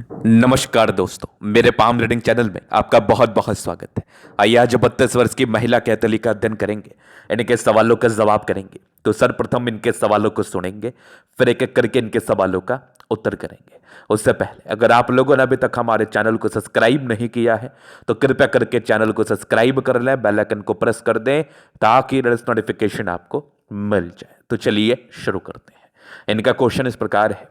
नमस्कार दोस्तों, मेरे पाम रीडिंग चैनल में आपका बहुत बहुत स्वागत है। आइए आज 32 वर्ष की महिला कैथोली का अध्ययन करेंगे, इनके सवालों का जवाब करेंगे। तो सर्वप्रथम इनके सवालों को सुनेंगे, फिर एक एक करके इनके सवालों का उत्तर करेंगे। उससे पहले अगर आप लोगों ने अभी तक हमारे चैनल को सब्सक्राइब नहीं किया है तो कृपया करके चैनल को सब्सक्राइब कर लें, बेल आइकन को प्रेस कर दें ताकि नोटिफिकेशन आपको मिल जाए। तो चलिए शुरू करते हैं। इनका क्वेश्चन इस प्रकार है,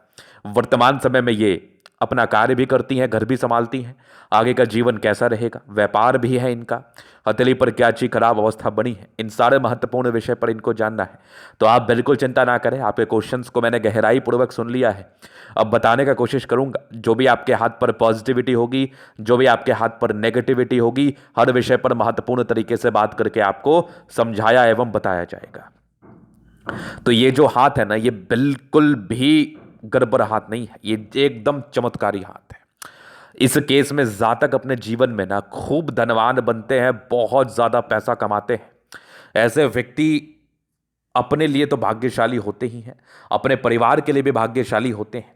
वर्तमान समय में ये अपना कार्य भी करती हैं, घर भी संभालती हैं, आगे का जीवन कैसा रहेगा, व्यापार भी है इनका, हथेली पर क्या अच्छी खराब अवस्था बनी है, इन सारे महत्वपूर्ण विषय पर इनको जानना है। तो आप बिल्कुल चिंता ना करें, आपके क्वेश्चंस को मैंने गहराई पूर्वक सुन लिया है। अब बताने का कोशिश करूंगा, जो भी आपके हाथ पर पॉजिटिविटी होगी, जो भी आपके हाथ पर नेगेटिविटी होगी, हर विषय पर महत्वपूर्ण तरीके से बात करके आपको समझाया एवं बताया जाएगा। तो ये जो हाथ है ना, ये बिल्कुल भी गड़बड़ हाथ नहीं है, ये एकदम चमत्कारी हाथ है। इस केस में जातक अपने जीवन में ना खूब धनवान बनते हैं, बहुत ज्यादा पैसा कमाते हैं। ऐसे व्यक्ति अपने लिए तो भाग्यशाली होते ही हैं, अपने परिवार के लिए भी भाग्यशाली होते हैं।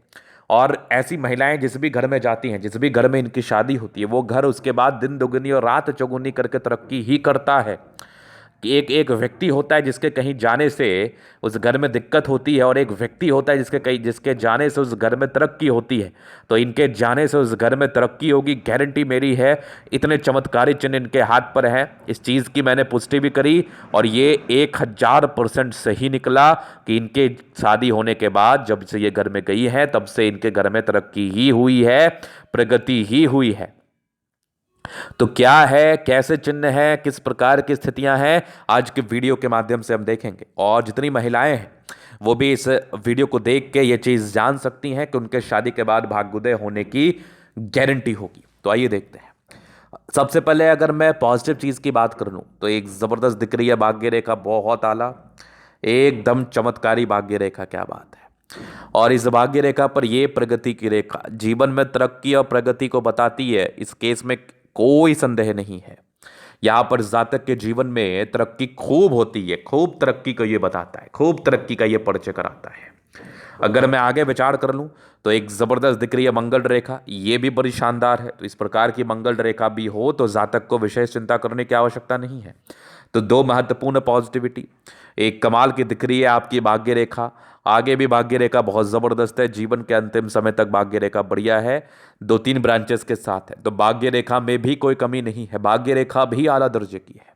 और ऐसी महिलाएं जिस भी घर में जाती हैं, जिस भी घर में इनकी शादी होती है, वो घर उसके बाद दिन दुगनी और रात चौगुनी करके तरक्की ही करता है। कि एक एक व्यक्ति होता है जिसके कहीं जाने से उस घर में दिक्कत होती है, और एक व्यक्ति होता है जिसके जाने से उस घर में तरक्की होती है। तो इनके जाने से उस घर में तरक्की होगी, गारंटी मेरी है। इतने चमत्कारी चिन्ह इनके हाथ पर है, इस चीज़ की मैंने पुष्टि भी करी और ये 1000% सही निकला कि इनके शादी होने के बाद जब से ये घर में गई है तब से इनके घर में तरक्की ही हुई है, प्रगति ही हुई है। तो क्या है, कैसे चिन्ह है, किस प्रकार की स्थितियां हैं, आज के वीडियो के माध्यम से हम देखेंगे। और जितनी महिलाएं हैं वो भी इस वीडियो को देख के ये चीज जान सकती हैं कि उनके शादी के बाद भाग्योदय होने की गारंटी होगी। तो आइए देखते हैं। सबसे पहले अगर मैं पॉजिटिव चीज की बात कर लूं तो एक जबरदस्त दिख रही है भाग्य रेखा, बहुत आला, एकदम चमत्कारी भाग्य रेखा, क्या बात है। और इस भाग्य रेखा पर यह प्रगति की रेखा जीवन में तरक्की और प्रगति को बताती है, इस केस में कोई संदेह नहीं है। यहां पर जातक के जीवन में तरक्की खूब होती है, खूब तरक्की को यह बताता है, खूब तरक्की का यह परिचय कराता है। अगर मैं आगे विचार कर लूं तो एक जबरदस्त दिख रही है मंगल रेखा, ये भी बड़ी शानदार है। तो इस प्रकार की मंगल रेखा भी हो तो जातक को विशेष चिंता करने की आवश्यकता नहीं है। तो दो महत्वपूर्ण पॉजिटिविटी, एक कमाल की दिख रही है आपकी भाग्य रेखा, आगे भी भाग्य रेखा बहुत जबरदस्त है, जीवन के अंतिम समय तक भाग्य रेखा बढ़िया है, 2-3 ब्रांचेस के साथ है। तो भाग्य रेखा में भी कोई कमी नहीं है, भाग्य रेखा भी आला दर्जे की है।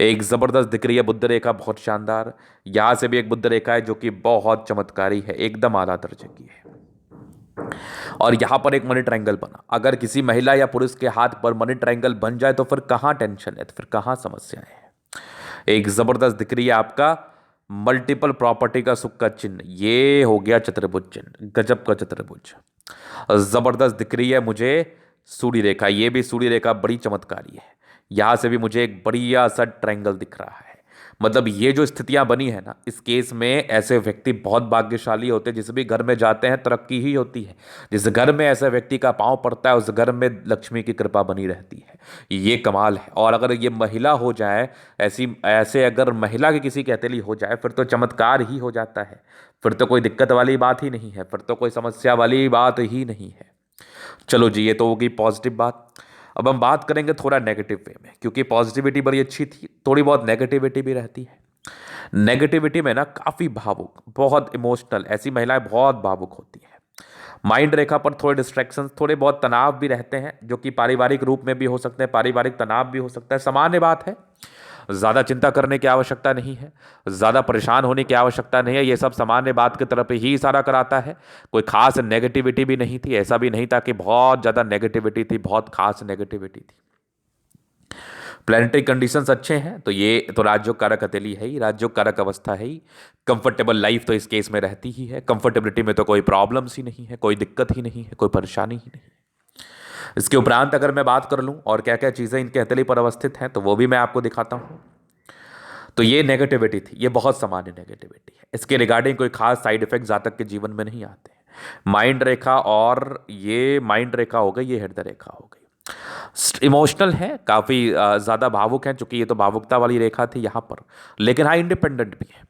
एक जबरदस्त दिख रही है बुध रेखा, बहुत शानदार। यहां से भी एक बुध रेखा है जो कि बहुत चमत्कारी है, एकदम आला दर्जे की है। और यहां पर एक मनी ट्रायंगल बना, अगर किसी महिला या पुरुष के हाथ पर मनी ट्रायंगल बन जाए तो फिर कहां टेंशन है, तो फिर कहां समस्याएं हैं। एक जबरदस्त दिख रही है आपका मल्टीपल प्रॉपर्टी का सुख का चिन्ह, ये हो गया चतुर्भुज चिन्ह, गजब का चतुर्भुज। जबरदस्त दिख रही है मुझे सूर्य रेखा, ये भी सूर्य रेखा बड़ी चमत्कारी है। यहां से भी मुझे एक बढ़िया सा ट्रायंगल दिख रहा है। मतलब ये जो स्थितियां बनी है ना, इस केस में ऐसे व्यक्ति बहुत भाग्यशाली होते हैं, जिस भी घर में जाते हैं तरक्की ही होती है। जिस घर में ऐसे व्यक्ति का पांव पड़ता है उस घर में लक्ष्मी की कृपा बनी रहती है, ये कमाल है। और अगर ये महिला हो जाए, ऐसे अगर महिला की किसी की हथेली हो जाए फिर तो चमत्कार ही हो जाता है, फिर तो कोई दिक्कत वाली बात ही नहीं है, फिर तो कोई समस्या वाली बात ही नहीं है। चलो जी, ये तो होगी पॉजिटिव बात। अब हम बात करेंगे थोड़ा नेगेटिव वे में, क्योंकि पॉजिटिविटी बड़ी अच्छी थी, थोड़ी बहुत नेगेटिविटी भी रहती है। नेगेटिविटी में ना काफ़ी भावुक, बहुत इमोशनल, ऐसी महिलाएं बहुत भावुक होती हैं। माइंड रेखा पर थोड़े डिस्ट्रैक्शंस, थोड़े बहुत तनाव भी रहते हैं, जो कि पारिवारिक रूप में भी हो सकते हैं, पारिवारिक तनाव भी हो सकता है, सामान्य बात है। ज़्यादा चिंता करने की आवश्यकता नहीं है, ज़्यादा परेशान होने की आवश्यकता नहीं है, ये सब सामान्य बात की तरफ ही इशारा कराता है। कोई खास नेगेटिविटी भी नहीं थी, ऐसा भी नहीं था कि बहुत ज़्यादा नेगेटिविटी थी, बहुत खास नेगेटिविटी थी। प्लानिटरी कंडीशंस अच्छे हैं, तो ये तो राजयोग कारक हथेली है ही, राजयोग कारक अवस्था है ही। कंफर्टेबल लाइफ तो इस केस में रहती ही है, कंफर्टेबिलिटी में तो कोई प्रॉब्लम्स ही नहीं है, कोई दिक्कत ही नहीं है, कोई परेशानी ही नहीं है। इसके उपरांत अगर मैं बात कर लूं और क्या क्या चीज़ें इनके हथेली पर अवस्थित हैं तो वो भी मैं आपको दिखाता हूं। तो ये नेगेटिविटी थी, ये बहुत सामान्य नेगेटिविटी है, इसके रिगार्डिंग कोई खास साइड इफेक्ट जातक के जीवन में नहीं आते हैं। माइंड रेखा, और ये माइंड रेखा हो गई, ये हृदय रेखा हो गई। इमोशनल है, काफ़ी ज़्यादा भावुक हैं, चूंकि ये तो भावुकता वाली रेखा थी यहाँ पर, लेकिन हाँ इंडिपेंडेंट भी है।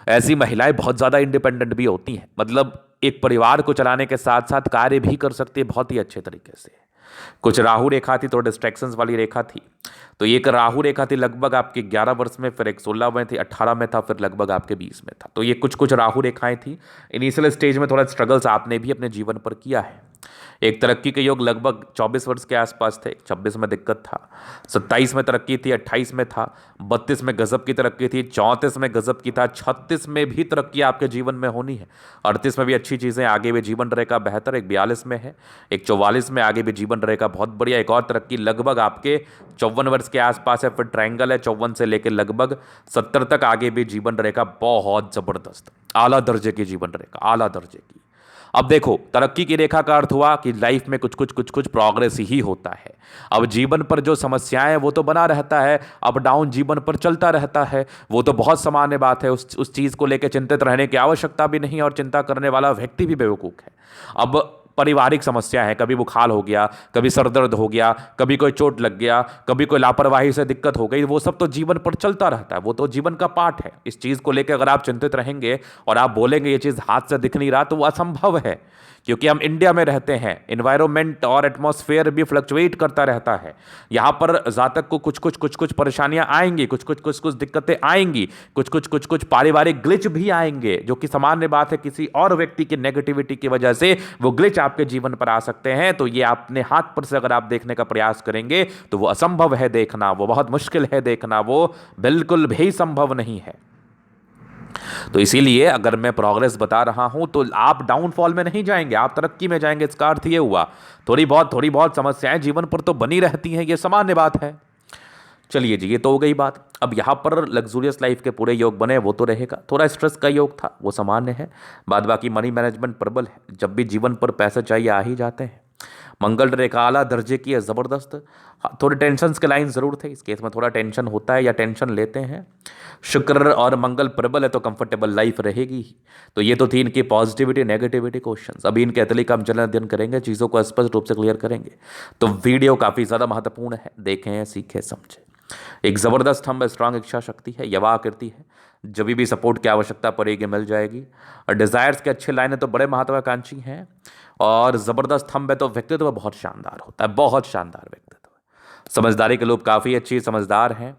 ऐसी महिलाएं बहुत ज़्यादा इंडिपेंडेंट भी होती हैं, मतलब एक परिवार को चलाने के साथ साथ कार्य भी कर सकती है बहुत ही अच्छे तरीके से। कुछ राहु रेखा थी, तो डिस्ट्रैक्शंस वाली रेखा थी। तो एक राहु रेखा थी लगभग आपके 11 वर्ष में, फिर एक 16 में थी, 18 में था, फिर लगभग आपके 20 में था। तो ये कुछ कुछ राहु रेखाएं थी। इनिशियल स्टेज में थोड़ा स्ट्रगल्स आपने भी अपने जीवन पर किया है। एक तरक्की के योग लगभग 24 वर्ष के आसपास थे, 26 में दिक्कत था, 27 में तरक्की थी, 28 में था, 32 में गजब की तरक्की थी, 34 में गजब की था, 36 में भी तरक्की आपके जीवन में होनी है, 38 में भी अच्छी चीज़ें, आगे भी जीवन रहेगा बेहतर, एक 42 में है, एक 44 में आगे भी जीवन रहेगा बहुत बढ़िया, एक और तरक्की लगभग आपके 54 वर्ष के आसपास है, फिर ट्रायंगल है 54 से लेकर लगभग 70 तक आगे भी जीवन रहेगा बहुत जबरदस्त, आला दर्जे की जीवन रहेगा, आला दर्जे की। अब देखो, तरक्की की रेखा का अर्थ हुआ कि लाइफ में कुछ कुछ प्रोग्रेस ही होता है। अब जीवन पर जो समस्याएं हैं वो तो बना रहता है, अप डाउन जीवन पर चलता रहता है, वो तो बहुत सामान्य बात है। उस चीज़ को लेकर चिंतित रहने की आवश्यकता भी नहीं, और चिंता करने वाला व्यक्ति भी बेवकूफ़ है। अब पारिवारिक समस्या है, कभी बुखार हो गया, कभी सर दर्द हो गया, कभी कोई चोट लग गया, कभी कोई लापरवाही से दिक्कत हो गई, वो सब तो जीवन पर चलता रहता है, वो तो जीवन का पार्ट है। इस चीज़ को लेकर अगर आप चिंतित रहेंगे और आप बोलेंगे ये चीज़ हाथ से दिख नहीं रहा, तो वो असंभव है, क्योंकि हम इंडिया में रहते हैं, एनवायरनमेंट और एटमॉस्फेयर भी फ्लक्चुएट करता रहता है। यहाँ पर जातक को कुछ कुछ परेशानियां आएंगी, कुछ कुछ दिक्कतें आएंगी, कुछ पारिवारिक ग्लिच भी आएंगे, जो कि सामान्य बात है। किसी और व्यक्ति की नेगेटिविटी की वजह से वो ग्लिच आपके जीवन पर आ सकते हैं। तो ये अपने हाथ पर से अगर आप देखने का प्रयास करेंगे तो वो असंभव है देखना, वो बहुत मुश्किल है देखना, वो बिल्कुल भी संभव नहीं है। तो इसीलिए अगर मैं प्रोग्रेस बता रहा हूं तो आप डाउनफॉल में नहीं जाएंगे, आप तरक्की में जाएंगे। इसका अर्थ ये हुआ थोड़ी बहुत समस्याएं जीवन पर तो बनी रहती हैं, ये सामान्य बात है। चलिए जी, ये तो हो गई बात। अब यहाँ पर लग्जूरियस लाइफ के पूरे योग बने, वो तो रहेगा। थोड़ा स्ट्रेस का योग था, वो सामान्य है। बाद बाकी मनी मैनेजमेंट प्रबल है, जब भी जीवन पर पैसे चाहिए आ ही जाते हैं। मंगल रेखा आला दर्जे की है, ज़बरदस्त। हाँ, थोड़े टेंशन के लाइन ज़रूर थे, इस केस में थोड़ा टेंशन होता है या टेंशन लेते हैं। शुक्र और मंगल प्रबल है, तो कंफर्टेबल लाइफ रहेगी ही। तो ये तो थी इनकी पॉजिटिविटी नेगेटिविटी क्वेश्चंस। अभी इनके एथली का हम चलन अध्ययन करेंगे, चीज़ों को स्पष्ट रूप से क्लियर करेंगे। तो वीडियो काफ़ी ज़्यादा महत्वपूर्ण है, देखें, सीखें, समझें। एक ज़बरदस्त हम स्ट्रांग इच्छा शक्ति है, यवा आकृति है, जब भी सपोर्ट की आवश्यकता पड़ेगी मिल जाएगी। और डिज़ायर्स के अच्छे लाइन है, तो बड़े महत्वाकांक्षी हैं। और ज़बरदस्त हम है, तो व्यक्तित्व बहुत शानदार होता है, बहुत शानदार व्यक्तित्व। समझदारी के लोग काफ़ी अच्छी समझदार हैं।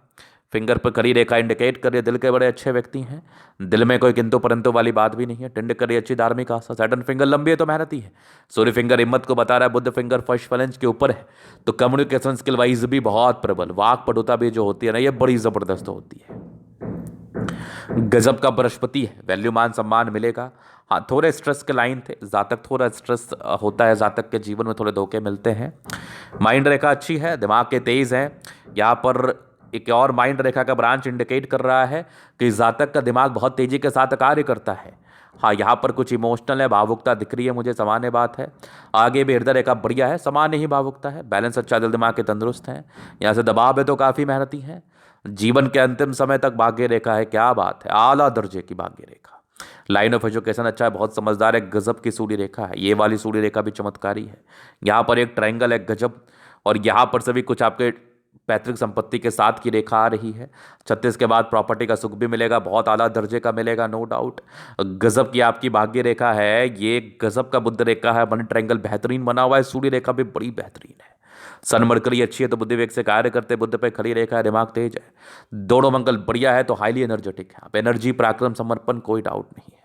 फिंगर पर कड़ी रेखा इंडिकेट कर रही है दिल के बड़े अच्छे व्यक्ति हैं, दिल में कोई किंतु परंतु वाली बात भी नहीं है। टिंड करी अच्छी धार्मिक आस्था। सैटर्न फिंगर लंबी है तो मेहनती है। सूर्य फिंगर हिम्मत को बता रहा है। बुध फिंगर फर्स्ट फैलेंज के ऊपर है, तो कम्युनिकेशन स्किल वाइज भी बहुत प्रबल। वाक पटुता भी जो होती है ना, ये बड़ी ज़बरदस्त होती है। गजब का बृहस्पति है, वैल्यू मान सम्मान मिलेगा। हाँ, थोड़े स्ट्रेस के लाइन थे, जातक थोड़ा स्ट्रेस होता है, जातक के जीवन में थोड़े धोखे मिलते हैं। माइंड रेखा अच्छी है, दिमाग के तेज हैं। यहाँ पर एक और माइंड रेखा का ब्रांच इंडिकेट कर रहा है कि जातक का दिमाग बहुत तेजी के साथ कार्य करता है। हाँ, यहाँ पर कुछ इमोशनल है, भावुकता दिख रही है मुझे, सामान्य बात है। आगे भी हृदय रेखा बढ़िया है, सामान्य ही भावुकता है। बैलेंस अच्छा, दिल दिमाग के तंदुरुस्त हैं। यहाँ से दबाव है तो काफ़ी मेहनती हैं। जीवन के अंतिम समय तक भाग्य रेखा है, क्या बात है, आला दर्जे की भाग्य रेखा। लाइन ऑफ एजुकेशन अच्छा है, बहुत समझदार है, गजब की सूर्य रेखा है। ये वाली सूर्य रेखा भी चमत्कारी है। यहाँ पर एक ट्रायंगल है, गजब। और यहाँ पर से भी कुछ आपके पैतृक संपत्ति के साथ की रेखा आ रही है। 36 के बाद प्रॉपर्टी का सुख भी मिलेगा, बहुत आला दर्जे का मिलेगा, नो डाउट। गजब की आपकी भाग्य रेखा है, ये गजब का बुध रेखा है। मनी ट्रायंगल बेहतरीन बना हुआ है, सूर्य रेखा भी बड़ी बेहतरीन है। सन मरकरी अच्छी है, तो बुद्धि वेग से कार्य करते, बुद्ध पे खड़ी रेखा है, दिमाग तेज है। दोनों मंगल बढ़िया है, तो हाईली एनर्जेटिक है आप। एनर्जी, पराक्रम, समर्पण, कोई डाउट नहीं है।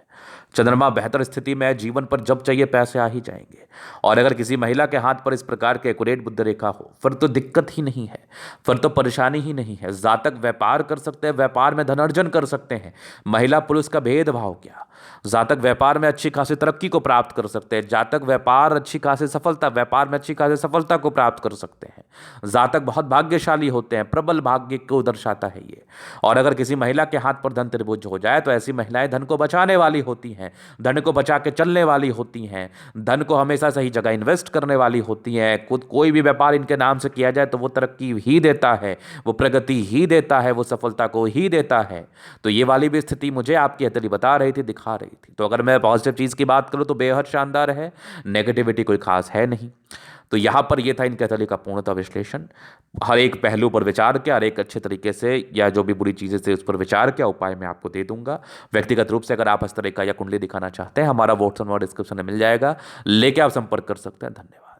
चंद्रमा बेहतर स्थिति में है, जीवन पर जब चाहिए पैसे आ ही जाएंगे। और अगर किसी महिला के हाथ पर इस प्रकार के एक्यूरेट बुध रेखा हो, फिर तो दिक्कत ही नहीं है, फिर तो परेशानी ही नहीं है। जातक व्यापार कर सकते हैं, व्यापार में धनार्जन कर सकते हैं। महिला पुरुष का भेदभाव क्या, जातक व्यापार में अच्छी खासी तरक्की को प्राप्त कर सकते हैं। जातक व्यापार अच्छी खासी सफलता, व्यापार में अच्छी खासी सफलता को प्राप्त कर सकते हैं। जातक बहुत भाग्यशाली होते हैं, प्रबल भाग्य को दर्शाता है ये। और अगर किसी महिला के हाथ पर धन त्रिभुज हो जाए, तो ऐसी महिलाएं धन को बचाने वाली होती हैं, धन को बचा के चलने वाली होती हैं, धन को हमेशा सही जगह इन्वेस्ट करने वाली होती हैं। खुद कोई भी व्यापार इनके नाम से किया जाए तो वो तरक्की ही देता है, वो प्रगति ही देता है, वो सफलता को ही देता है। तो ये वाली भी स्थिति मुझे आपकी हथेली बता रही थी, दिखा रही थी। तो अगर मैं पॉजिटिव चीज़ की बात करूँ तो बेहद शानदार है, नेगेटिविटी कोई खास है नहीं। तो यहाँ पर ये था इन कैथोलिक का पूर्णतः विश्लेषण। हर एक पहलू पर विचार किया, हर एक अच्छे तरीके से, या जो भी बुरी चीज़ें थे उस पर विचार किया, उपाय मैं आपको दे दूंगा व्यक्तिगत रूप से। अगर आप हस्तरेखा या कुंडली दिखाना चाहते हैं, हमारा व्हाट्सएप नंबर डिस्क्रिप्शन में मिल जाएगा, लेके आप संपर्क कर सकते हैं। धन्यवाद।